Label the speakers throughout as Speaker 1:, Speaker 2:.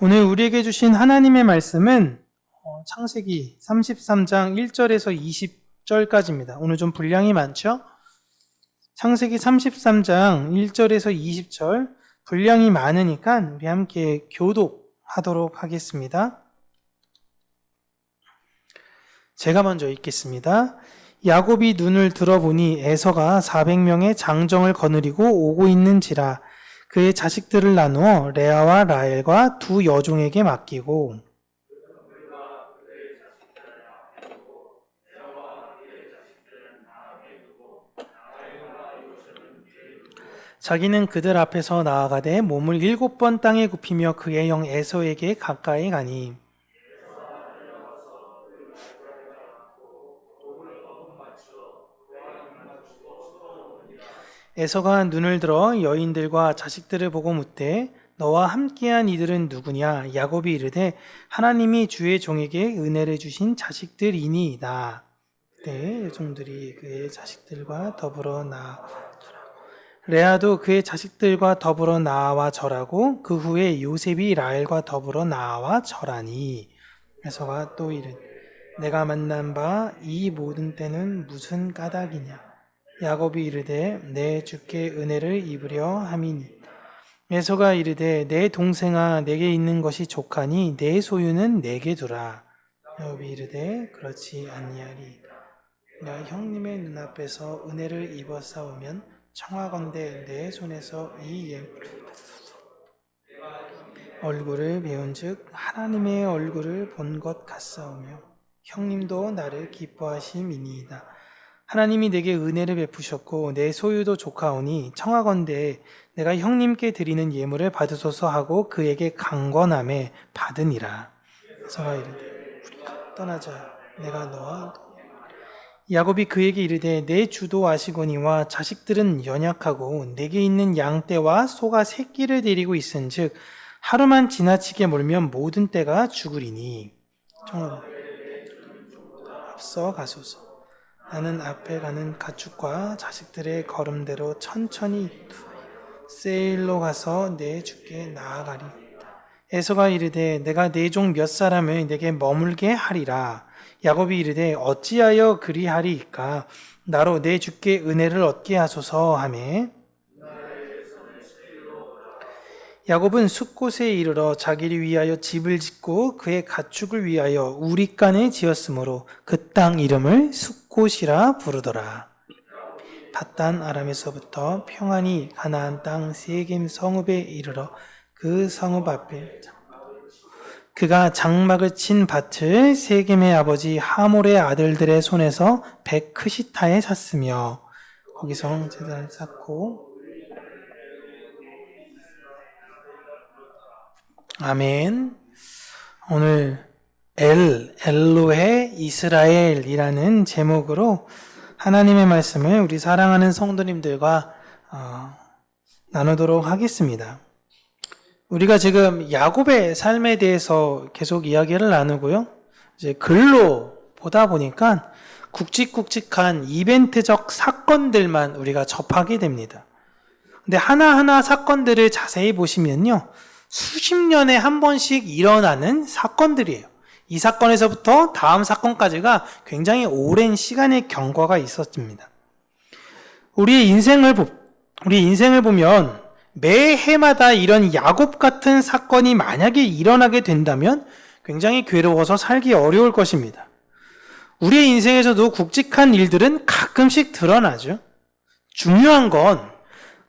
Speaker 1: 오늘 우리에게 주신 하나님의 말씀은 창세기 33장 1절에서 20절까지입니다. 오늘 좀 분량이 많죠? 창세기 33장 1절에서 20절 분량이 많으니까 우리 함께 교독하도록 하겠습니다. 제가 먼저 읽겠습니다. 야곱이 눈을 들어보니 에서가 400명의 장정을 거느리고 오고 있는지라 그의 자식들을 나누어 레아와 라헬과 두 여종에게 맡기고 자기는 그들 앞에서 나아가되 몸을 7번 땅에 굽히며 그의 형 에서에게 가까이 가니 에서가 눈을 들어 여인들과 자식들을 보고 묻되 너와 함께한 이들은 누구냐? 야곱이 이르되 하나님이 주의 종에게 은혜를 주신 자식들이니이다. 그때 여종들이 그의 자식들과 더불어 나와 레아도 그의 자식들과 더불어 나와 절하고 그 후에 요셉이 라헬과 더불어 나와 절하니 에서가 또 이르되 내가 만난 바 이 모든 때는 무슨 까닭이냐? 야곱이 이르되 내 주께 은혜를 입으려 함이니 에서가 이르되 내 동생아 내게 있는 것이 족하니 내 소유는 내게 두라. 야곱이 이르되 그렇지 아니하리. 내가 형님의 눈앞에서 은혜를 입어 싸우면 청하건대 내 손에서 이 예물을 얼굴을 배운즉 하나님의 얼굴을 본 것 같사오며 형님도 나를 기뻐하심이니이다. 하나님이 내게 은혜를 베푸셨고 내 소유도 족하오니 청하건대 내가 형님께 드리는 예물을 받으소서 하고 그에게 강권함에 받으니라. 에서가 이르되 우리가 떠나자. 내가 너와 야곱이 그에게 이르되 내 주도 아시거니와 자식들은 연약하고 내게 있는 양떼와 소가 새끼를 데리고 있은즉 하루만 지나치게 몰면 모든 떼가 죽으리니 앞서 가소서. 나는 앞에 가는 가축과 자식들의 걸음대로 천천히 세일로 가서 내 주께 나아가리. 에서가 이르되 내가 내 종 몇 사람을 내게 머물게 하리라. 야곱이 이르되 어찌하여 그리하리이까? 나로 내 주께 은혜를 얻게 하소서 하매 야곱은 숫곳에 이르러 자기를 위하여 집을 짓고 그의 가축을 위하여 우리간에 지었으므로 그 땅 이름을 숫곳이라 부르더라. 밧단 아람에서부터 평안히 가나안 땅 세겜 성읍에 이르러 그 성읍 앞에 그가 장막을 친 밭을 세겜의 아버지 하몰의 아들들의 손에서 백크시타에 샀으며 거기서 제단을 쌓고 아멘. 오늘 엘로헤 이스라엘이라는 제목으로 하나님의 말씀을 우리 사랑하는 성도님들과 나누도록 하겠습니다. 우리가 지금 야곱의 삶에 대해서 계속 이야기를 나누고요. 이제 글로 보다 보니까 굵직굵직한 이벤트적 사건들만 우리가 접하게 됩니다. 근데 하나하나 사건들을 자세히 보시면요. 수십 년에 한 번씩 일어나는 사건들이에요. 이 사건에서부터 다음 사건까지가 굉장히 오랜 시간의 경과가 있었습니다. 우리의 인생을 보면 매 해마다 이런 야곱 같은 사건이 만약에 일어나게 된다면 굉장히 괴로워서 살기 어려울 것입니다. 우리의 인생에서도 굵직한 일들은 가끔씩 드러나죠. 중요한 건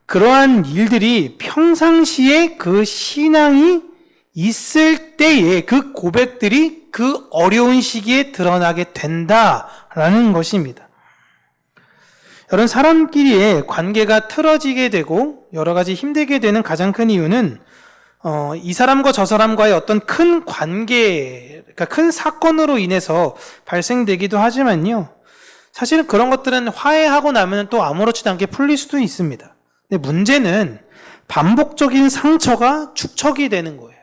Speaker 1: 그러한 일들이 평상시에 그 신앙이 있을 때에 그 고백들이 그 어려운 시기에 드러나게 된다라는 것입니다. 여러분, 사람끼리의 관계가 틀어지게 되고 여러 가지 힘들게 되는 가장 큰 이유는 이 사람과 저 사람과의 어떤 큰 관계, 그러니까 큰 사건으로 인해서 발생되기도 하지만요. 사실은 그런 것들은 화해하고 나면 또 아무렇지도 않게 풀릴 수도 있습니다. 근데 문제는 반복적인 상처가 축적이 되는 거예요.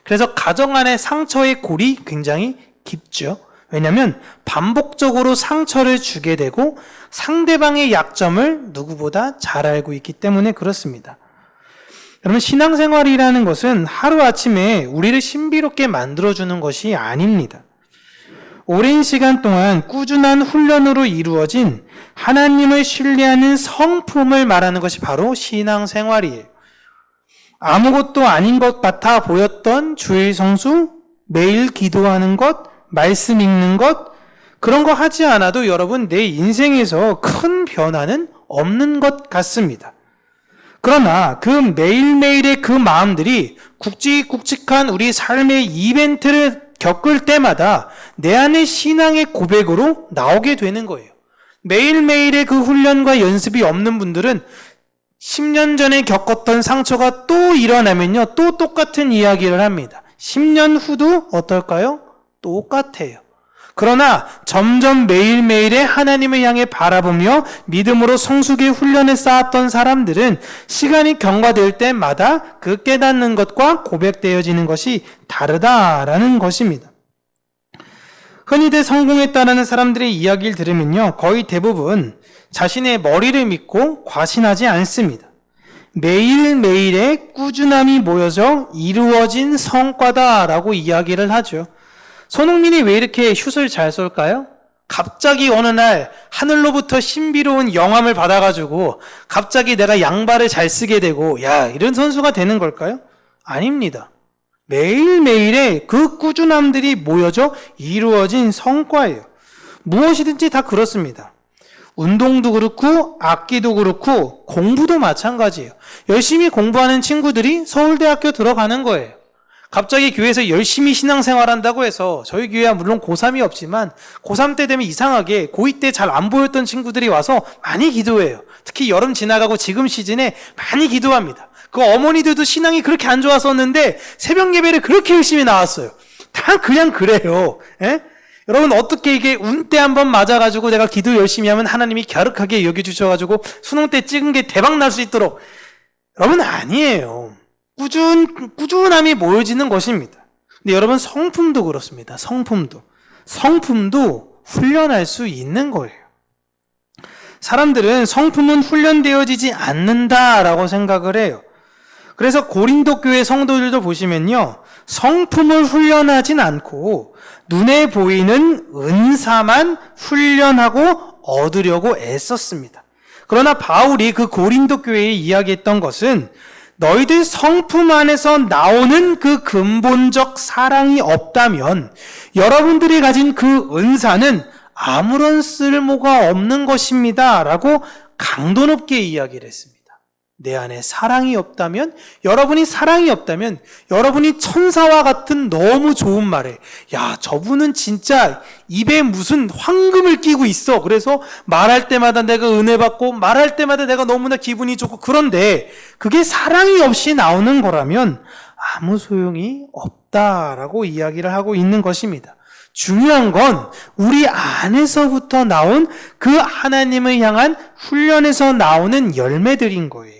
Speaker 1: 그래서 가정 안의 상처의 골이 굉장히 깊죠. 왜냐하면 반복적으로 상처를 주게 되고 상대방의 약점을 누구보다 잘 알고 있기 때문에 그렇습니다. 여러분, 신앙생활이라는 것은 하루아침에 우리를 신비롭게 만들어주는 것이 아닙니다. 오랜 시간 동안 꾸준한 훈련으로 이루어진 하나님을 신뢰하는 성품을 말하는 것이 바로 신앙생활이에요. 아무것도 아닌 것 같아 보였던 주일 성수, 매일 기도하는 것, 말씀 읽는 것, 그런 거 하지 않아도 여러분 내 인생에서 큰 변화는 없는 것 같습니다. 그러나 그 매일매일의 그 마음들이 굵직굵직한 우리 삶의 이벤트를 겪을 때마다 내 안의 신앙의 고백으로 나오게 되는 거예요. 매일매일의 그 훈련과 연습이 없는 분들은 10년 전에 겪었던 상처가 또 일어나면요, 또 똑같은 이야기를 합니다. 10년 후도 어떨까요? 똑같아요. 그러나 점점 매일매일의 하나님을 향해 바라보며 믿음으로 성숙의 훈련을 쌓았던 사람들은 시간이 경과될 때마다 그 깨닫는 것과 고백되어지는 것이 다르다라는 것입니다. 흔히들 성공했다라는 사람들의 이야기를 들으면요, 거의 대부분 자신의 머리를 믿고 과신하지 않습니다. 매일매일의 꾸준함이 모여져 이루어진 성과다라고 이야기를 하죠. 손흥민이 왜 이렇게 슛을 잘 쏠까요? 갑자기 어느 날 하늘로부터 신비로운 영함을 받아가지고 갑자기 내가 양발을 잘 쓰게 되고 야, 이런 선수가 되는 걸까요? 아닙니다. 매일매일의 그 꾸준함들이 모여져 이루어진 성과예요. 무엇이든지 다 그렇습니다. 운동도 그렇고 악기도 그렇고 공부도 마찬가지예요. 열심히 공부하는 친구들이 서울대학교 들어가는 거예요. 갑자기 교회에서 열심히 신앙생활한다고 해서 저희 교회야 물론 고3이 없지만 고3 때 되면 이상하게 고2 때 잘 안 보였던 친구들이 와서 많이 기도해요. 특히 여름 지나가고 지금 시즌에 많이 기도합니다. 그 어머니들도 신앙이 그렇게 안 좋았었는데 새벽 예배를 그렇게 열심히 나왔어요. 다 그냥 그래요. 예? 여러분, 어떻게 이게 운때 한번 맞아가지고 내가 기도 열심히 하면 하나님이 갸륵하게 여겨주셔가지고 수능 때 찍은 게 대박 날 수 있도록, 여러분 아니에요. 꾸준함이 모여지는 것입니다. 근데 여러분, 성품도 그렇습니다. 성품도 훈련할 수 있는 거예요. 사람들은 성품은 훈련되어지지 않는다라고 생각을 해요. 그래서 고린도 교회 성도들도 보시면요, 성품을 훈련하진 않고 눈에 보이는 은사만 훈련하고 얻으려고 애썼습니다. 그러나 바울이 그 고린도 교회에 이야기했던 것은 너희들 성품 안에서 나오는 그 근본적 사랑이 없다면 여러분들이 가진 그 은사는 아무런 쓸모가 없는 것입니다 라고 강도 높게 이야기를 했습니다. 내 안에 사랑이 없다면, 여러분이 사랑이 없다면 여러분이 천사와 같은 너무 좋은 말에 야, 저분은 진짜 입에 무슨 황금을 끼고 있어. 그래서 말할 때마다 내가 은혜 받고 말할 때마다 내가 너무나 기분이 좋고, 그런데 그게 사랑이 없이 나오는 거라면 아무 소용이 없다라고 이야기를 하고 있는 것입니다. 중요한 건 우리 안에서부터 나온 그 하나님을 향한 훈련에서 나오는 열매들인 거예요.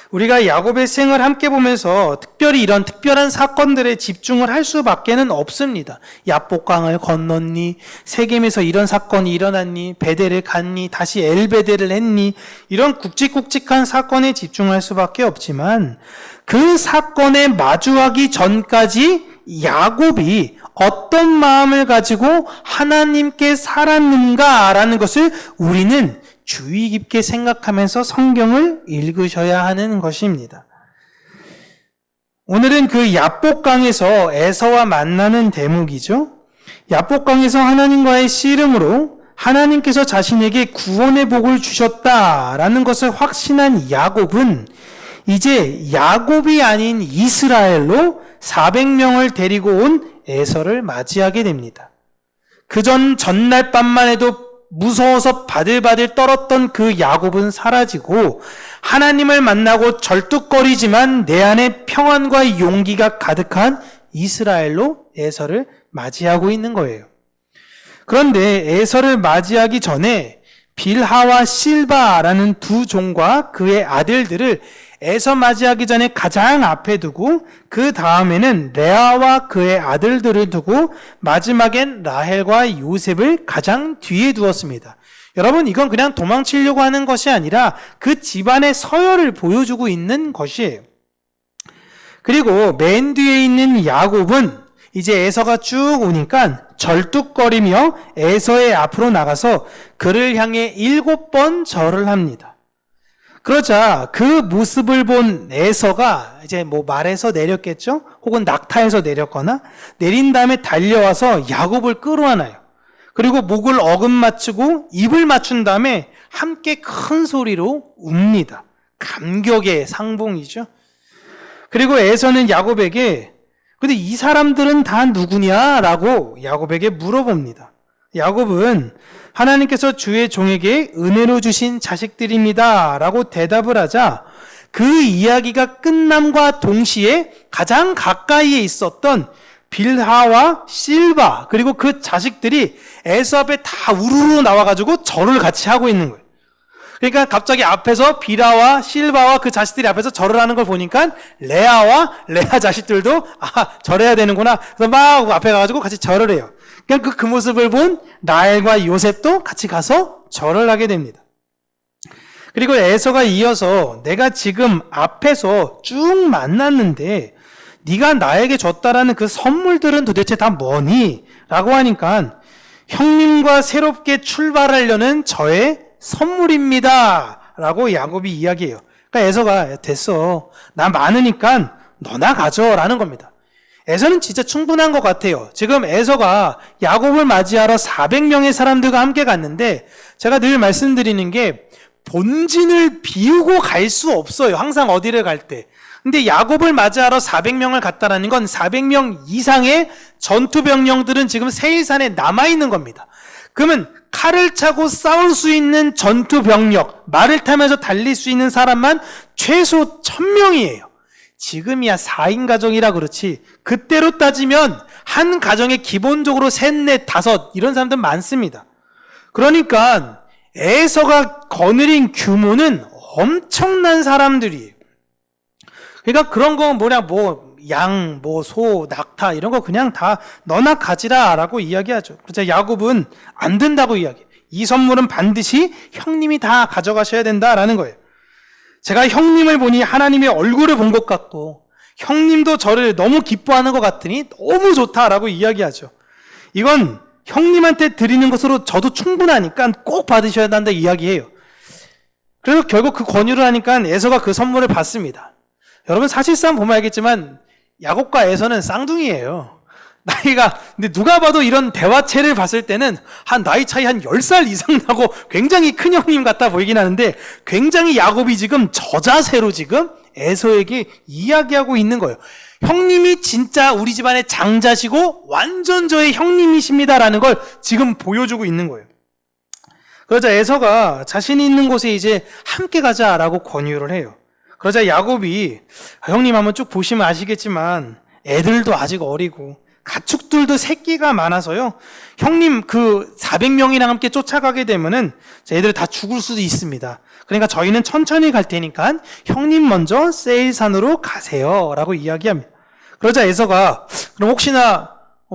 Speaker 1: 우리가 야곱의 생을 함께 보면서 특별히 이런 특별한 사건들에 집중을 할 수밖에는 없습니다. 야복강을 건넜니? 세겜에서 이런 사건이 일어났니? 베델을 갔니? 다시 엘베델을 했니? 이런 굵직굵직한 사건에 집중할 수밖에 없지만 그 사건에 마주하기 전까지 야곱이 어떤 마음을 가지고 하나님께 살았는가라는 것을 우리는 주의 깊게 생각하면서 성경을 읽으셔야 하는 것입니다. 오늘은 그 야복강에서 에서와 만나는 대목이죠. 야복강에서 하나님과의 씨름으로 하나님께서 자신에게 구원의 복을 주셨다라는 것을 확신한 야곱은 이제 야곱이 아닌 이스라엘로 400명을 데리고 온 에서를 맞이하게 됩니다. 전날 밤만 해도 무서워서 바들바들 떨었던 그 야곱은 사라지고 하나님을 만나고 절뚝거리지만 내 안에 평안과 용기가 가득한 이스라엘로 에서를 맞이하고 있는 거예요. 그런데 에서를 맞이하기 전에 빌하와 실바라는 두 종과 그의 아들들을 에서 맞이하기 전에 가장 앞에 두고 그 다음에는 레아와 그의 아들들을 두고 마지막엔 라헬과 요셉을 가장 뒤에 두었습니다. 여러분, 이건 그냥 도망치려고 하는 것이 아니라 그 집안의 서열을 보여주고 있는 것이에요. 그리고 맨 뒤에 있는 야곱은 이제 에서가 쭉 오니까 절뚝거리며 에서의 앞으로 나가서 그를 향해 7번 절을 합니다. 그러자 그 모습을 본 에서가 이제 뭐 말에서 내렸겠죠? 혹은 낙타에서 내렸거나 내린 다음에 달려와서 야곱을 끌어안아요. 그리고 목을 어금맞추고 입을 맞춘 다음에 함께 큰 소리로 웁니다. 감격의 상봉이죠. 그리고 에서는 야곱에게 근데 이 사람들은 다 누구냐라고 야곱에게 물어봅니다. 야곱은 하나님께서 주의 종에게 은혜로 주신 자식들입니다 라고 대답을 하자 그 이야기가 끝남과 동시에 가장 가까이에 있었던 빌하와 실바 그리고 그 자식들이 에서 앞에 다 우르르 나와가지고 절을 같이 하고 있는 거예요. 그러니까 갑자기 앞에서 빌하와 실바와 그 자식들이 앞에서 절을 하는 걸 보니까 레아와 레아 자식들도 절해야 되는구나. 그래서 막 앞에 가가지고 같이 절을 해요. 그냥 그 모습을 본 라헬과 요셉도 같이 가서 절을 하게 됩니다. 그리고 에서가 이어서 내가 지금 앞에서 쭉 만났는데 네가 나에게 줬다라는 그 선물들은 도대체 다 뭐니? 라고 하니까 형님과 새롭게 출발하려는 저의 선물입니다 라고 야곱이 이야기해요. 그러니까 에서가 됐어, 나 많으니까 너나 가져 라는 겁니다. 에서는 진짜 충분한 것 같아요. 지금 에서가 야곱을 맞이하러 400명의 사람들과 함께 갔는데 제가 늘 말씀드리는 게 본진을 비우고 갈 수 없어요. 항상 어디를 갈 때. 근데 야곱을 맞이하러 400명을 갔다라는 건 400명 이상의 전투병력들은 지금 세일산에 남아있는 겁니다. 그러면 칼을 차고 싸울 수 있는 전투병력, 말을 타면서 달릴 수 있는 사람만 최소 1000명이에요. 지금이야 4인 가정이라 그렇지 그때로 따지면 한 가정에 기본적으로 3, 4, 5 이런 사람들 많습니다. 그러니까 에서가 거느린 규모는 엄청난 사람들이에요. 그러니까 그런 거 양, 소, 낙타 이런 거 그냥 다 너나 가지라 라고 이야기하죠. 그래서 야곱은 안 된다고 이야기해요. 이 선물은 반드시 형님이 다 가져가셔야 된다라는 거예요. 제가 형님을 보니 하나님의 얼굴을 본 것 같고 형님도 저를 너무 기뻐하는 것 같으니 너무 좋다라고 이야기하죠. 이건 형님한테 드리는 것으로 저도 충분하니까 꼭 받으셔야 한다 이야기해요. 그래서 결국 그 권유를 하니까 에서가 그 선물을 받습니다. 여러분 사실상 보면 알겠지만 야곱과 에서는 쌍둥이에요. 나이가, 근데 누가 봐도 이런 대화체를 봤을 때는 한 나이 차이 한 10살 이상 나고 굉장히 큰 형님 같아 보이긴 하는데 굉장히 야곱이 지금 저자세로 지금 에서에게 이야기하고 있는 거예요. 형님이 진짜 우리 집안의 장자시고 완전 저의 형님이십니다라는 걸 지금 보여주고 있는 거예요. 그러자 에서가 자신이 있는 곳에 이제 함께 가자라고 권유를 해요. 그러자 야곱이 형님 한번 쭉 보시면 아시겠지만 애들도 아직 어리고 가축들도 새끼가 많아서요. 형님 그 400명이랑 함께 쫓아가게 되면은 애들 다 죽을 수도 있습니다. 그러니까 저희는 천천히 갈 테니까 형님 먼저 세일산으로 가세요 라고 이야기합니다. 그러자 에서가 그럼 혹시나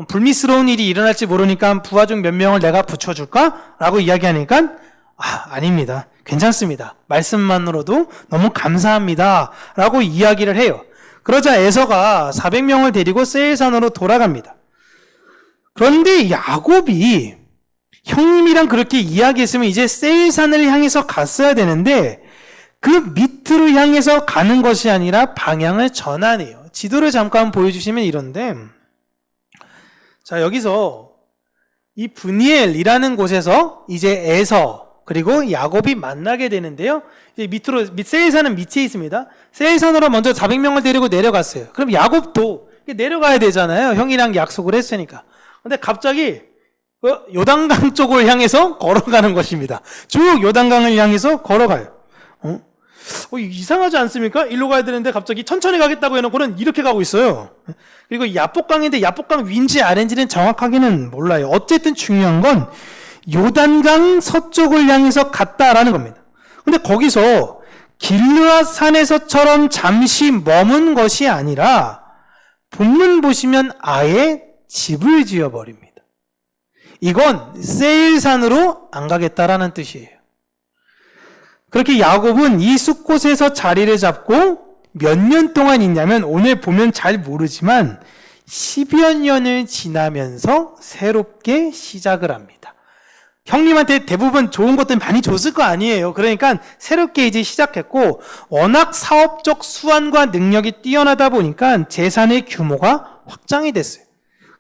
Speaker 1: 불미스러운 일이 일어날지 모르니까 부하 중 몇 명을 내가 붙여줄까? 라고 이야기하니까 아닙니다. 괜찮습니다. 말씀만으로도 너무 감사합니다 라고 이야기를 해요. 그러자 에서가 400명을 데리고 세일산으로 돌아갑니다. 그런데 야곱이 형님이랑 그렇게 이야기했으면 이제 세일산을 향해서 갔어야 되는데 그 밑으로 향해서 가는 것이 아니라 방향을 전환해요. 지도를 잠깐 보여주시면 이런데 자 여기서 이 브니엘이라는 곳에서 이제 에서 그리고 야곱이 만나게 되는데요. 이제 세일산은 밑에 있습니다. 세일산으로 먼저 400명을 데리고 내려갔어요. 그럼 야곱도 내려가야 되잖아요. 형이랑 약속을 했으니까. 근데 갑자기 요단강 쪽을 향해서 걸어가는 것입니다. 쭉 요단강을 향해서 걸어가요. 이상하지 않습니까? 일로 가야 되는데 갑자기 천천히 가겠다고 해놓고는 이렇게 가고 있어요. 그리고 야복강인데 야복강 위인지 아래인지는 정확하게는 몰라요. 어쨌든 중요한 건 요단강 서쪽을 향해서 갔다라는 겁니다. 근데 거기서 길르앗 산에서처럼 잠시 머문 것이 아니라 본문 보시면 아예 집을 지어버립니다. 이건 세일산으로 안 가겠다라는 뜻이에요. 그렇게 야곱은 이 숫곳에서 자리를 잡고 몇 년 동안 있냐면 오늘 보면 잘 모르지만 10여 년을 지나면서 새롭게 시작을 합니다. 형님한테 대부분 좋은 것들 많이 줬을 거 아니에요. 그러니까 새롭게 이제 시작했고 워낙 사업적 수완과 능력이 뛰어나다 보니까 재산의 규모가 확장이 됐어요.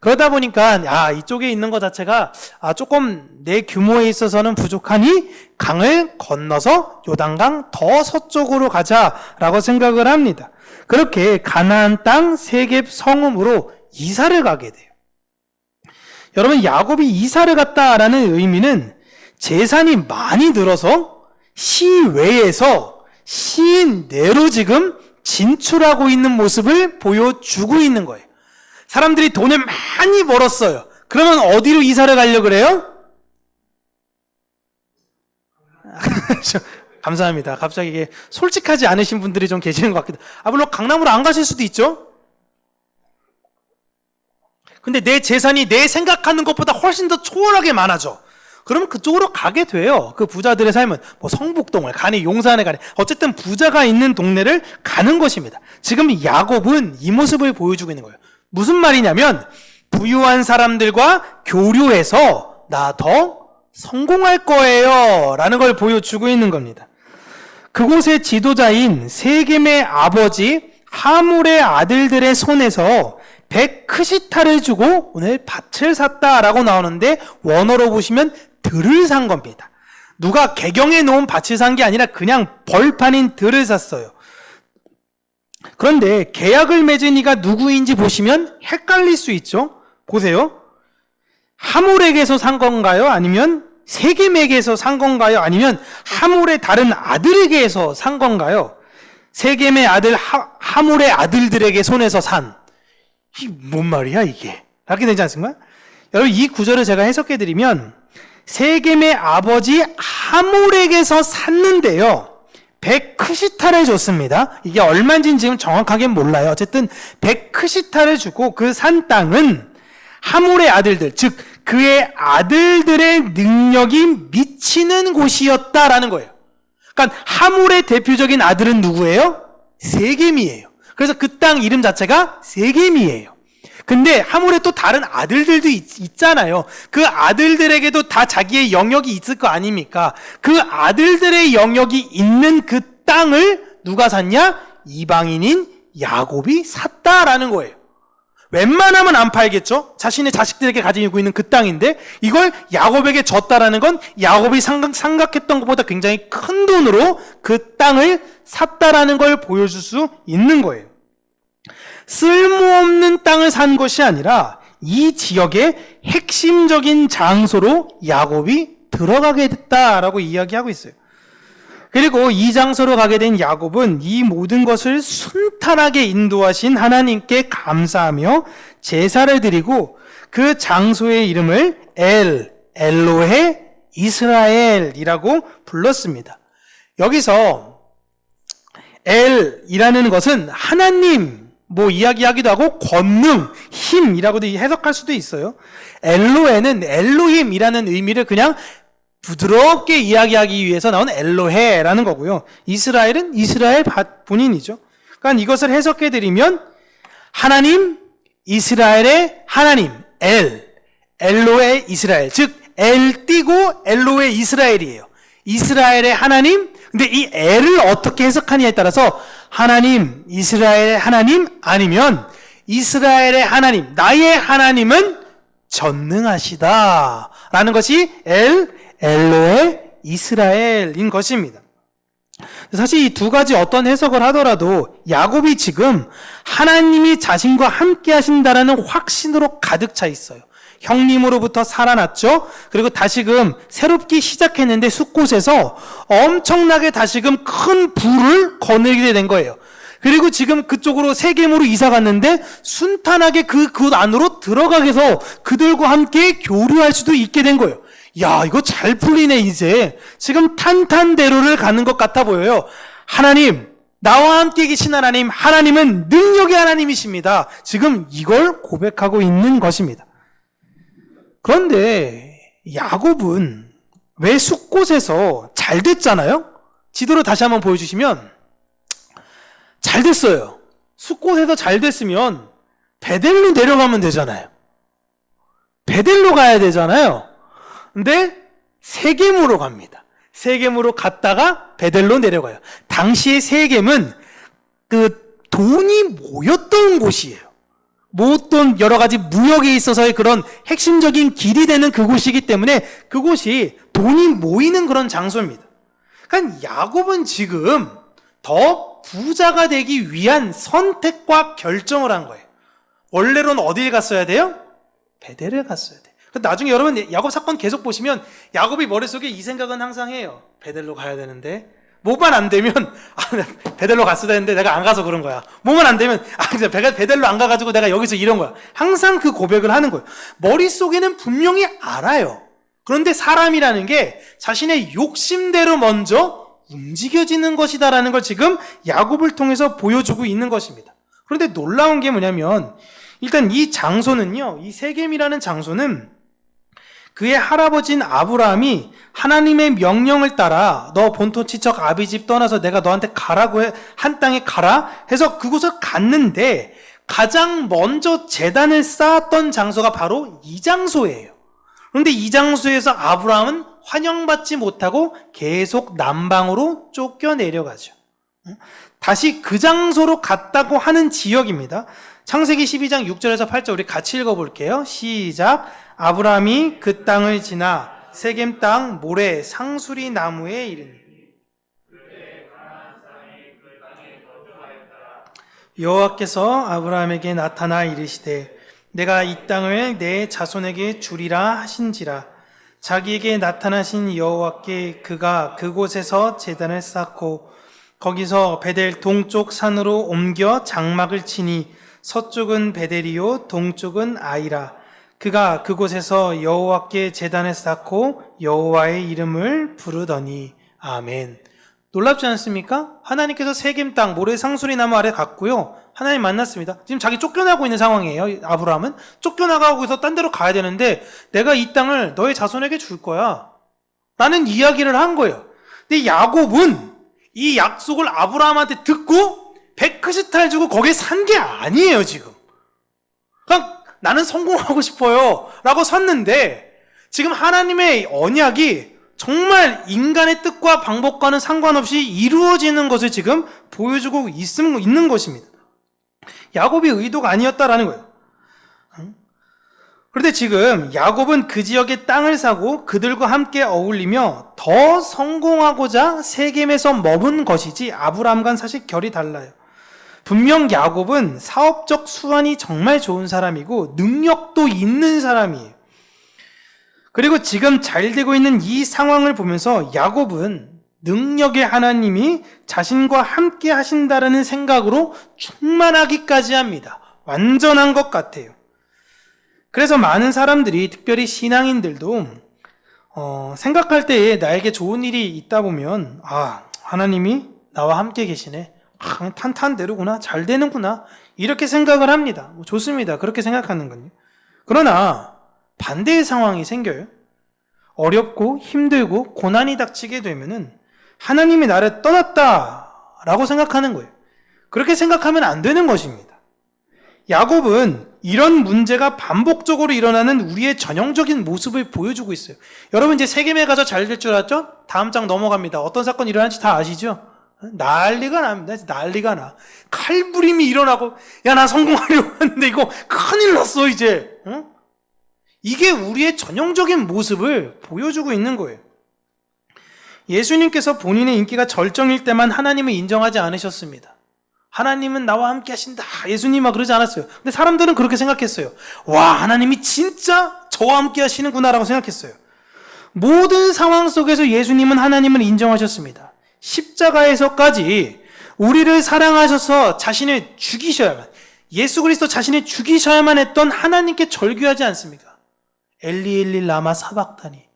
Speaker 1: 그러다 보니까 이쪽에 있는 것 자체가 조금 내 규모에 있어서는 부족하니 강을 건너서 요단강 더 서쪽으로 가자라고 생각을 합니다. 그렇게 가나안 땅 세귑 성읍으로 이사를 가게 돼요. 여러분, 야곱이 이사를 갔다라는 의미는 재산이 많이 늘어서 시외에서 시내로 지금 진출하고 있는 모습을 보여주고 있는 거예요. 사람들이 돈을 많이 벌었어요. 그러면 어디로 이사를 가려고 그래요? 감사합니다. 갑자기 이게 솔직하지 않으신 분들이 좀 계시는 것 같기도. 물론 강남으로 안 가실 수도 있죠. 근데 내 재산이 내 생각하는 것보다 훨씬 더 초월하게 많아져. 그러면 그쪽으로 가게 돼요. 그 부자들의 삶은 성북동을 가니 용산에 가니 어쨌든 부자가 있는 동네를 가는 것입니다. 지금 야곱은 이 모습을 보여주고 있는 거예요. 무슨 말이냐면 부유한 사람들과 교류해서 나 더 성공할 거예요 라는 걸 보여주고 있는 겁니다. 그곳의 지도자인 세겜의 아버지 하물의 아들들의 손에서 100크시타를 주고 오늘 밭을 샀다라고 나오는데 원어로 보시면 들을 산 겁니다. 누가 개경해 놓은 밭을 산 게 아니라 그냥 벌판인 들을 샀어요. 그런데 계약을 맺은 이가 누구인지 보시면 헷갈릴 수 있죠. 보세요. 하몰에게서 산 건가요? 아니면 세겜에게서 산 건가요? 아니면 하몰의 다른 아들에게서 산 건가요? 세겜의 아들 하몰의 아들들에게 손에서 산. 이게 뭔 말이야 이게? 라게 되지 않습니까? 여러분, 이 구절을 제가 해석해드리면 세겜의 아버지 하몰에게서 샀는데요, 100크시타를 줬습니다. 이게 얼마인지는 지금 정확하게 몰라요. 어쨌든 100크시타를 주고 그 산 땅은 하몰의 아들들, 즉 그의 아들들의 능력이 미치는 곳이었다라는 거예요. 그러니까 하몰의 대표적인 아들은 누구예요? 세겜이에요. 그래서 그 땅 이름 자체가 세겜이에요. 근데 하몰에 또 다른 아들들도 있잖아요. 그 아들들에게도 다 자기의 영역이 있을 거 아닙니까? 그 아들들의 영역이 있는 그 땅을 누가 샀냐? 이방인인 야곱이 샀다라는 거예요. 웬만하면 안 팔겠죠? 자신의 자식들에게 가지고 있는 그 땅인데 이걸 야곱에게 줬다라는 건 야곱이 생각했던 것보다 굉장히 큰 돈으로 그 땅을 샀다라는 걸 보여줄 수 있는 거예요. 쓸모없는 땅을 산 것이 아니라 이 지역의 핵심적인 장소로 야곱이 들어가게 됐다라고 이야기하고 있어요. 그리고 이 장소로 가게 된 야곱은 이 모든 것을 순탄하게 인도하신 하나님께 감사하며 제사를 드리고 그 장소의 이름을 엘로헤 이스라엘이라고 불렀습니다. 여기서 엘이라는 것은 하나님 이야기하기도 하고 권능, 힘이라고도 해석할 수도 있어요. 엘로헤는 엘로힘이라는 의미를 그냥 부드럽게 이야기하기 위해서 나온 엘로헤라는 거고요. 이스라엘은 이스라엘 본인이죠. 그러니까 이것을 해석해드리면 하나님, 이스라엘의 하나님, 엘로헤 이스라엘, 즉 엘 띄고 엘로헤 이스라엘이에요. 이스라엘의 하나님. 근데 이 엘을 어떻게 해석하냐에 따라서 하나님, 이스라엘의 하나님, 아니면 이스라엘의 하나님, 나의 하나님은 전능하시다 라는 것이 엘로헤 이스라엘인 것입니다. 사실 이 두 가지 어떤 해석을 하더라도 야곱이 지금 하나님이 자신과 함께 하신다라는 확신으로 가득 차 있어요. 형님으로부터 살아났죠. 그리고 다시금 새롭게 시작했는데 숲곳에서 엄청나게 다시금 큰 부를 거느리게 된 거예요. 그리고 지금 그쪽으로 세겜으로 이사 갔는데 순탄하게 그 안으로 들어가게 해서 그들과 함께 교류할 수도 있게 된 거예요. 야, 이거 잘 풀리네. 이제 지금 탄탄대로를 가는 것 같아 보여요. 하나님, 나와 함께 계신 하나님, 하나님은 능력의 하나님이십니다. 지금 이걸 고백하고 있는 것입니다. 그런데 야곱은 왜 숫곳에서 잘 됐잖아요? 지도로 다시 한번 보여주시면 잘 됐어요. 숫곳에서 잘 됐으면 베델로 내려가면 되잖아요. 베델로 가야 되잖아요. 근데 세겜으로 갑니다. 세겜으로 갔다가 베델로 내려가요. 당시의 세겜은 그 돈이 모였던 곳이에요. 모았던 여러 가지 무역에 있어서의 그런 핵심적인 길이 되는 그곳이기 때문에 그곳이 돈이 모이는 그런 장소입니다. 그러니까 야곱은 지금 더 부자가 되기 위한 선택과 결정을 한 거예요. 원래로는 어디에 갔어야 돼요? 베델에 갔어야 돼요. 나중에 여러분 야곱 사건 계속 보시면 야곱이 머릿속에 이 생각은 항상 해요. 베델로 가야 되는데 뭐만 안 되면 베델로 갔어야 되는데 내가 안 가서 그런 거야. 뭐만 안 되면 베델로 안 가가지고 내가 여기서 이런 거야. 항상 그 고백을 하는 거예요. 머릿속에는 분명히 알아요. 그런데 사람이라는 게 자신의 욕심대로 먼저 움직여지는 것이다라는 걸 지금 야곱을 통해서 보여주고 있는 것입니다. 그런데 놀라운 게 뭐냐면 일단 이 장소는요, 이 세겜이라는 장소는 그의 할아버지인 아브라함이 하나님의 명령을 따라 너 본토 친척 아비집 떠나서 내가 너한테 가라고 한 땅에 가라 해서 그곳을 갔는데 가장 먼저 제단을 쌓았던 장소가 바로 이 장소예요. 그런데 이 장소에서 아브라함은 환영받지 못하고 계속 남방으로 쫓겨 내려가죠. 다시 그 장소로 갔다고 하는 지역입니다. 창세기 12장 6절에서 8절 우리 같이 읽어볼게요. 시작. 아브라함이 그 땅을 지나 세겜 땅 모레 상수리 나무에 이르니 여호와께서 아브라함에게 나타나 이르시되 내가 이 땅을 내 자손에게 주리라 하신지라. 자기에게 나타나신 여호와께 그가 그곳에서 제단을 쌓고 거기서 베델 동쪽 산으로 옮겨 장막을 치니 서쪽은 베델이요 동쪽은 아이라. 그가 그곳에서 여호와께 제단을 쌓고 여호와의 이름을 부르더니. 아멘. 놀랍지 않습니까? 하나님께서 세겜 땅 모래 상수리 나무 아래 갔고요. 하나님 만났습니다. 지금 자기 쫓겨나고 있는 상황이에요. 아브라함은 쫓겨나가고 있어 딴 데로 가야 되는데 내가 이 땅을 너의 자손에게 줄 거야 라는 이야기를 한 거예요. 근데 야곱은 이 약속을 아브라함한테 듣고 100크시탈 주고 거기에 산 게 아니에요. 지금 그냥 나는 성공하고 싶어요 라고 섰는데 지금 하나님의 언약이 정말 인간의 뜻과 방법과는 상관없이 이루어지는 것을 지금 보여주고 있는 것입니다. 야곱이 의도가 아니었다라는 거예요. 그런데 지금 야곱은 그 지역의 땅을 사고 그들과 함께 어울리며 더 성공하고자 세겜에서 머문 것이지 아브라함과는 사실 결이 달라요. 분명 야곱은 사업적 수완이 정말 좋은 사람이고 능력도 있는 사람이에요. 그리고 지금 잘 되고 있는 이 상황을 보면서 야곱은 능력의 하나님이 자신과 함께 하신다라는 생각으로 충만하기까지 합니다. 완전한 것 같아요. 그래서 많은 사람들이, 특별히 신앙인들도 생각할 때에 나에게 좋은 일이 있다 보면 하나님이 나와 함께 계시네, 탄탄대로구나, 잘 되는구나, 이렇게 생각을 합니다. 좋습니다. 그렇게 생각하는 건요. 그러나 반대의 상황이 생겨요. 어렵고 힘들고 고난이 닥치게 되면은 하나님이 나를 떠났다라고 생각하는 거예요. 그렇게 생각하면 안 되는 것입니다. 야곱은 이런 문제가 반복적으로 일어나는 우리의 전형적인 모습을 보여주고 있어요. 여러분 이제 세겜에 가서 잘 될 줄 알았죠? 다음 장 넘어갑니다. 어떤 사건이 일어날지 다 아시죠? 난리가 납니다. 난리가 나. 칼부림이 일어나고 야, 나 성공하려고 했는데 이거 큰일 났어 이제. 이게 우리의 전형적인 모습을 보여주고 있는 거예요. 예수님께서 본인의 인기가 절정일 때만 하나님을 인정하지 않으셨습니다. 하나님은 나와 함께 하신다, 예수님아 그러지 않았어요. 근데 사람들은 그렇게 생각했어요. 와, 하나님이 진짜 저와 함께 하시는구나 라고 생각했어요. 모든 상황 속에서 예수님은 하나님을 인정하셨습니다. 십자가에서까지 우리를 사랑하셔서 자신을 죽이셔야만, 예수 그리스도 자신을 죽이셔야만 했던 하나님께 절규하지 않습니까? 엘리 엘리 라마 사박다니.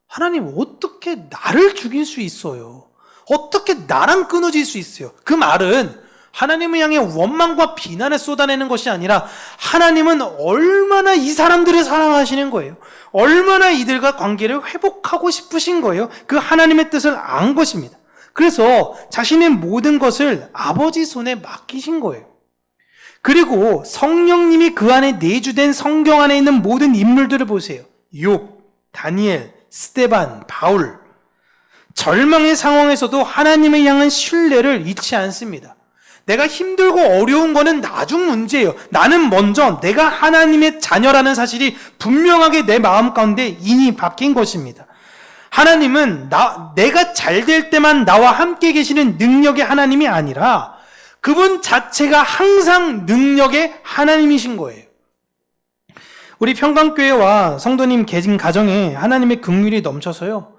Speaker 1: 하나님 어떻게 나를 죽일 수 있어요? 어떻게 나랑 끊어질 수 있어요? 그 말은 하나님을 향해 원망과 비난을 쏟아내는 것이 아니라 하나님은 얼마나 이 사람들을 사랑하시는 거예요. 얼마나 이들과 관계를 회복하고 싶으신 거예요. 그 하나님의 뜻을 안 것입니다. 그래서 자신의 모든 것을 아버지 손에 맡기신 거예요. 그리고 성령님이 그 안에 내주된 성경 안에 있는 모든 인물들을 보세요. 욥, 다니엘, 스데반, 바울. 절망의 상황에서도 하나님을 향한 신뢰를 잃지 않습니다. 내가 힘들고 어려운 거는 나중 문제예요. 나는 먼저 내가 하나님의 자녀라는 사실이 분명하게 내 마음 가운데 인이 박힌 것입니다. 하나님은 내가 잘 될 때만 나와 함께 계시는 능력의 하나님이 아니라 그분 자체가 항상 능력의 하나님이신 거예요. 우리 평강교회와 성도님 계신 가정에 하나님의 긍휼이 넘쳐서요.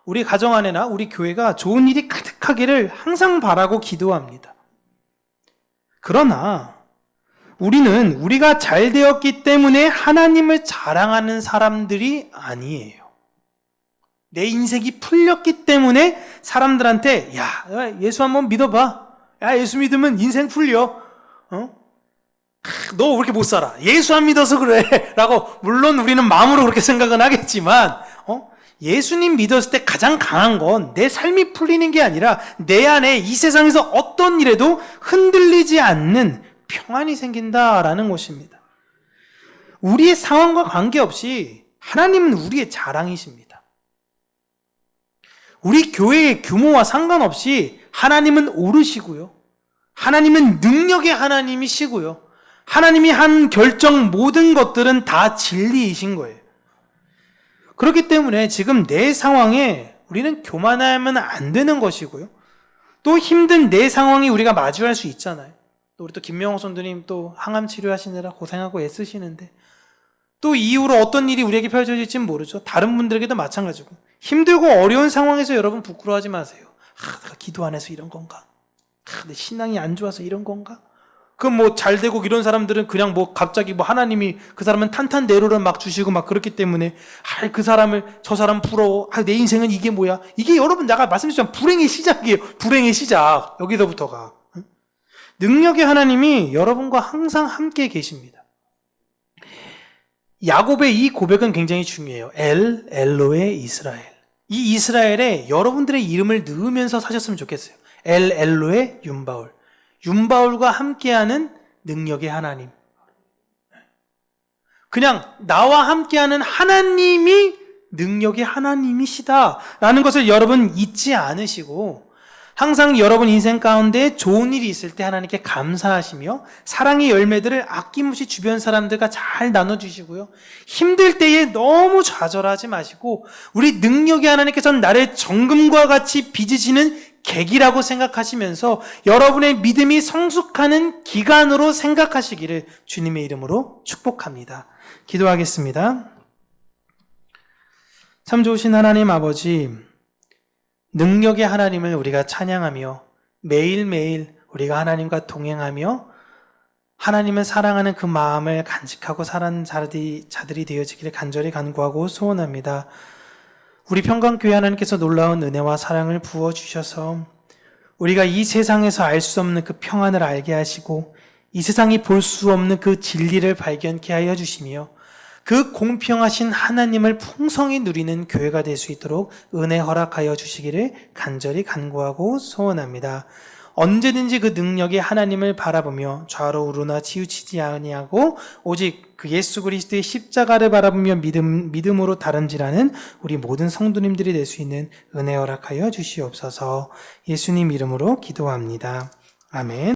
Speaker 1: 우리 가정 안에나 우리 교회가 좋은 일이 가득하기를 항상 바라고 기도합니다. 그러나 우리는 우리가 잘 되었기 때문에 하나님을 자랑하는 사람들이 아니에요. 내 인생이 풀렸기 때문에 사람들한테 야, 예수 한번 믿어봐. 야, 예수 믿으면 인생 풀려. 너 왜 이렇게 못 살아? 예수 안 믿어서 그래. 라고 물론 우리는 마음으로 그렇게 생각은 하겠지만 예수님 믿었을 때 가장 강한 건 내 삶이 풀리는 게 아니라 내 안에 이 세상에서 어떤 일에도 흔들리지 않는 평안이 생긴다라는 것입니다. 우리의 상황과 관계없이 하나님은 우리의 자랑이십니다. 우리 교회의 규모와 상관없이 하나님은 오르시고요. 하나님은 능력의 하나님이시고요. 하나님이 한 결정 모든 것들은 다 진리이신 거예요. 그렇기 때문에 지금 내 상황에 우리는 교만하면 안 되는 것이고요. 또 힘든 내 상황이 우리가 마주할 수 있잖아요. 또 우리 또 김명호 선도님 또 항암 치료하시느라 고생하고 애쓰시는데 또 이후로 어떤 일이 우리에게 펼쳐질지는 모르죠. 다른 분들에게도 마찬가지고 힘들고 어려운 상황에서 여러분 부끄러워하지 마세요. 내가 기도 안 해서 이런 건가? 내 신앙이 안 좋아서 이런 건가? 그럼 뭐 잘 되고 이런 사람들은 그냥 뭐 갑자기 뭐 하나님이 그 사람은 탄탄대로를 막 주시고 막 그렇기 때문에 그 사람을 저 사람 부러워. 내 인생은 이게 뭐야? 이게 여러분 내가 말씀드렸지만 불행의 시작이에요. 불행의 시작. 여기서부터가. 능력의 하나님이 여러분과 항상 함께 계십니다. 야곱의 이 고백은 굉장히 중요해요. 엘로의 이스라엘. 이 이스라엘에 여러분들의 이름을 넣으면서 사셨으면 좋겠어요. 엘로의 윤바울. 윤바울과 함께하는 능력의 하나님. 그냥 나와 함께하는 하나님이 능력의 하나님이시다라는 것을 여러분 잊지 않으시고 항상 여러분 인생 가운데 좋은 일이 있을 때 하나님께 감사하시며 사랑의 열매들을 아낌없이 주변 사람들과 잘 나눠주시고요. 힘들 때에 너무 좌절하지 마시고 우리 능력의 하나님께서는 나를 정금과 같이 빚으시는 계기라고 생각하시면서 여러분의 믿음이 성숙하는 기간으로 생각하시기를 주님의 이름으로 축복합니다. 기도하겠습니다. 참 좋으신 하나님 아버지, 능력의 하나님을 우리가 찬양하며 매일매일 우리가 하나님과 동행하며 하나님을 사랑하는 그 마음을 간직하고 살아가는 자들이 되어지기를 간절히 간구하고 소원합니다. 우리 평강교회 하나님께서 놀라운 은혜와 사랑을 부어주셔서 우리가 이 세상에서 알 수 없는 그 평안을 알게 하시고 이 세상이 볼 수 없는 그 진리를 발견케 하여 주시며 그 공평하신 하나님을 풍성히 누리는 교회가 될 수 있도록 은혜 허락하여 주시기를 간절히 간구하고 소원합니다. 언제든지 그 능력의 하나님을 바라보며 좌로 우로나 치우치지 아니하고 오직 그 예수 그리스도의 십자가를 바라보며 믿음으로 다름질하는 우리 모든 성도님들이 될 수 있는 은혜 허락하여 주시옵소서. 예수님 이름으로 기도합니다. 아멘.